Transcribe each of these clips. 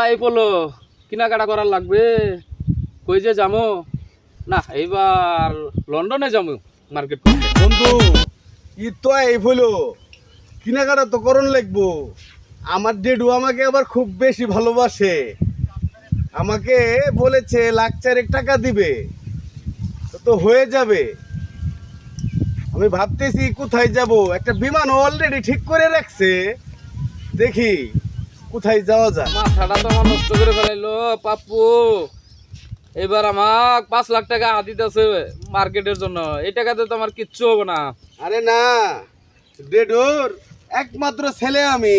I বলো কেনাকাটা করার লাগবে। কই যে যামো না, এইবার লন্ডনে যামু মার্কেট করতে। বন্ধু ই তো এই হলো কেনাকাটা তো করণ লাগবো। আমার ডেডু আমাকে আবার খুব বেশি ভালোবাসে, আমাকে বলেছে $1,00,000 দিবে, তো হয়ে যাবে। আমি ভাবতেছি কোথায় যাব, একটা বিমান অলরেডি ঠিক করে রাখছে, দেখি কোথায় যাওয়া যায়। মাথাটা তো আমার নষ্ট করে ফেলাইলো পাপ্পু। এবার আমাক 5 লাখ টাকা হাত দিতেছে মার্কেটের জন্য। এই টাকাতে তো আমার কিচ্ছু হবে না। আরে না, ডেডুর একমাত্র ছেলে আমি,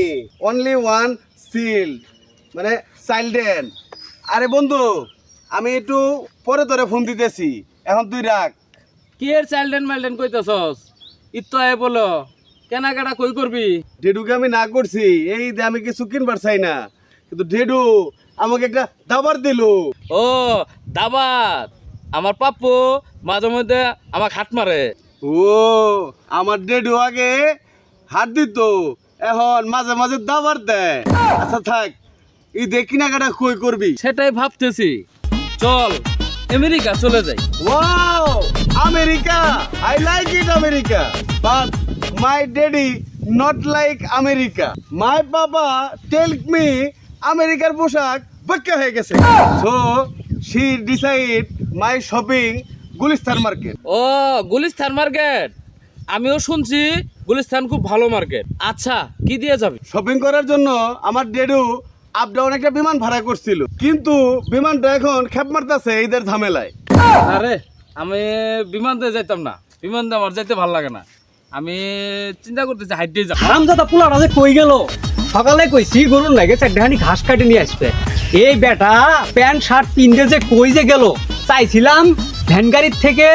অনলি ওয়ান চিল্ড, মানে চাইল্ডেন। আরে বন্ধু, আমি একটু পরে তোরে ফোন দিতেছি, এখন তুই রাখ। কি এর চাইল্ডেন মাইল্ডেন কইতেছস? ইতো আই বলো কেনাকাটা কই করবি? ডেডুকে আমি না করছি, এই যে আমি কিছু কিনবার চাই না, কিন্তু ডেডু আমাকে একটা দাবার দিল। ও দাবাত, আমার পাপ্পু মাঝে মধ্যে আমাকে হাত মারে। ও আমার ডেডু আগে হাত দিত, এখন মাঝে মাঝে দাবার দেয়। আচ্ছা থাক, এই দে কেনাকাটা কই করবি? সেটাই ভাবতেছি, চল আমেরিকা চলে যাই। Wow, America! I like it, America. But my daddy not like America. My papa tell me American পোশাক বাক্কা হয়ে গেছে। So she decide my shopping Gulistan market. ও গুলিস্তান মার্কেট, আমিও শুনছি গুলিস্তান খুব ভালো মার্কেট। আচ্ছা কি দিয়ে যাবি? শপিং করার জন্য আমার ডেডু আপ ডাউন একটা বিমান ভাড়া করছিল, কিন্তু বিমানটা এখন খেপ মারতেছে ঈদের ঝামেলায়। আরে আমি বিমান দিয়ে যাইতাম না, বিমান দিয়ে আমার যাইতে ভালো লাগে না। আমি চিন্তা করতেছি হাইটে যাব। হারামজাদা পোলাটা যে কই গেল? সকালে কইছি গরুর লাগে চারটাখানি ঘাস কাটে নিয়ে আসবে, এই বেটা প্যান্ট শার্ট পিনতে যে কই যে গেল। চাইছিলাম ভ্যান গাড়ির থেকে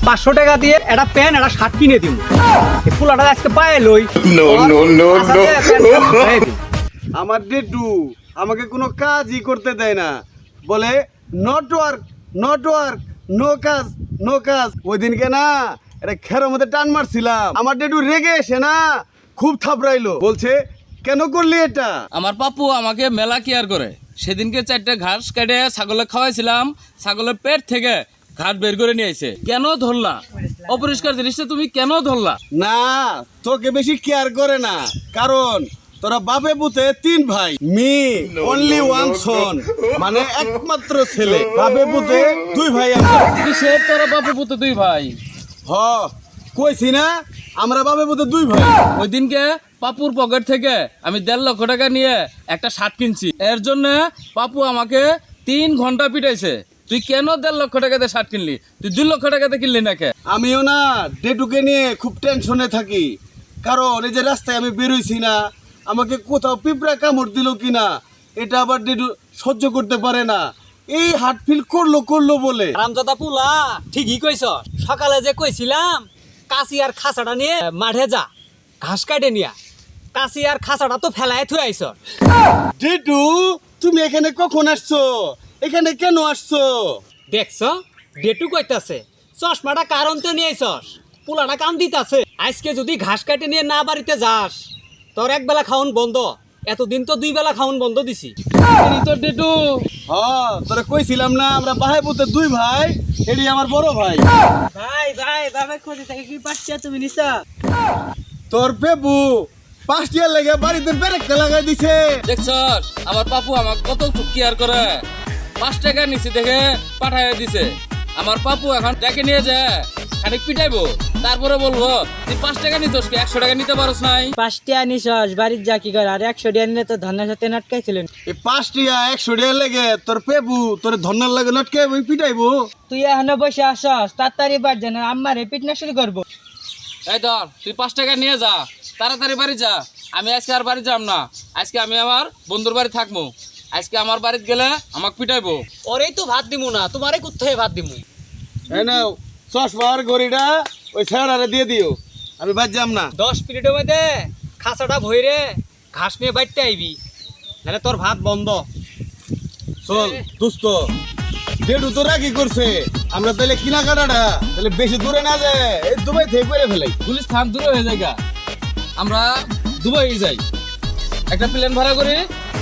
500 টাকা দিয়ে একটা প্যান্ট একটা শার্ট কিনে দিব, এই পোলাটা আজকে পায়ে লই। আমার ডেডু আমাকে কোনো কাজই করতে দেয় না, বলে not work not work, no কাজ নো কাজ। ওই দিনকে না এটা খেরের মধ্যে টান মারছিলাম, আমার ডেডু রেগে এসে না খুব থাপড়াইলো, বলছে কেন করলি এটা? আমার পাপ্পু আমাকে মেলা কেয়ার করে। সেদিনকে 4টা ঘাস কেটে ছাগলে খাওয়াইছিলাম, ছাগলের পেট থেকে ঘাট বের করে নিয়ে আইছে। কেন ধরলা? অপরিষ্কার জিনিসটা তুমি কেন ধরলা? না, তোকে বেশি কেয়ার করে না, কারণ তোরা বাপে পুতে 3 ভাই, মি অনলি ওয়ান সন, মানে একমাত্র ছেলে। বাপে পুতে 2 ভাই আমরা। কিসের তোরা বাপু পুতে 2 ভাই? হ কইছি না, আমরা বাপে পুতে 2 ভাই। ওই দিনকে পাপুর পকেট থেকে আমি 1.5 লক্ষ টাকা নিয়ে একটা শার্ট কিনছি। এর জন্য পাপু আমাকে 3 ঘন্টা পিটাইছে। তুই কেন 1.5 লক্ষ টাকাতে শার্ট কিনলি? তুই 2 লক্ষ টাকাতে কিনলি না কে? আমিও না ডেটুকে নিয়ে খুব টেনশনে থাকি, কারণ এই যে রাস্তায় আমি বেরোইছি না, আমাকে কোথাও পিঁপড়া কামড় দিল কিনা এটা আবার ডেটু সহ্য করতে পারে না, এই হার্ট ফিল করলো বলে। হারামজাদা পোলা ঠিকই কইছ, সকালে যে কইছিলাম কাশি আর খাসাটা নিয়ে মাঠে যা, ঘাস কাটে নিয়া, কাশি আর খাসাটা তো ফেলায় থুই আইছ। ডেটু তুমি এখানে কখন আসছো? এখানে কেন আসছো? দেখছ ডেটু কইতাছে চশমাটা কারণ তো নিয়ে আইছস, পোলাটা কাম দিতাছে। আজকে যদি ঘাস কাটে নিয়ে না বাড়িতে যাস, তোর এক বেলা খাওন বন্ধ। এতদিন তো 2 বেলা খাওন বন্ধ দিছি। এই তো ডেটু। হ্যাঁ তোরা কইছিলাম না আমরা বাহে পুতে 2 ভাই, এডি আমার বড় ভাই। ভাই ভাই বাবা খোঁজে থেকে কি পাচ্ছিস তুমি নিছা? তোর পেপু 5 টিয়ার লেগে বাড়িতে ব্রেকটা লাগাই দিছে। দেখছস আমার পাপু আমাকে কত কেয়ার করে। 5 টাকা নিচে দেখে পাঠায় দিছে। আমার পাপু এখন টাকা নিয়ে যায় খানিক পিটাইবো, তারপরে বলবো তুই 5 টাকা নিতস কি 100 টাকা নিতে পারস নাই? 5 টাকা নিছস বাড়ির যা কি করে, আর 100 টাকা নিলে তো ধন্যার সাথে নাটকাইছিলেন। এই 5 টিয়া 100 টিয়ার লেগে তোর পেপু তোর ধন্নার লাগে লটকে পিটাইবো। তুই এখনো বসে আসস, তাড়াতাড়ি বাড়ি যা, না আম্মারে পিটনা শুরু করবো। এই ধর তুই 5 টাকা নিয়ে যা, তাড়াতাড়ি বাড়ি যা। আমি আজকে আর বাড়ি যাব না, আজকে আমি আমার বন্ধুর বাড়ি থাকবো। আজকে আমার বাড়িতে গেলে আমাকে পিটাইবো। ওরেই তো ভাত দিমু না, তোমারে কোথায় ভাত দিমু? এই নাও চশমার ঘড়িটা ওই ছেড়ারে দিয়ে দিও, আমি বাদ যাম না। 10 মিনিটের মধ্যে খাসাটা ভইরে ঘাস নিয়ে বাইতে আইবি, নাহলে তোর ভাত বন্ধ। চল দোস্ত, ডেডু তো রাগি করছে, আমরা তাহলে কেনাকাটাটা তাহলে বেশি দূরে না যায়, এই দুবাই থেকে করে ফেলাই। গুলিস্তান দূরে হয়ে যায়, আমরা দুবাই যাই, একটা প্লেন ভাড়া করি,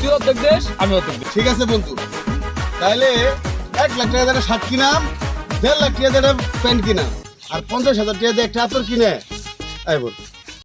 তুই অর্ধেক দেশ আমি অর্ধেক দেশ। ঠিক আছে বন্ধু, তাহলে 1 লাখ টাকা দিয়ে একটা শার্ট কিনাম, 1.5 লাখ টাকা দিয়ে একটা প্যান্ট কিনাম, আর 50,000 টাকা দিয়ে একটা আতর কিনে আই বল।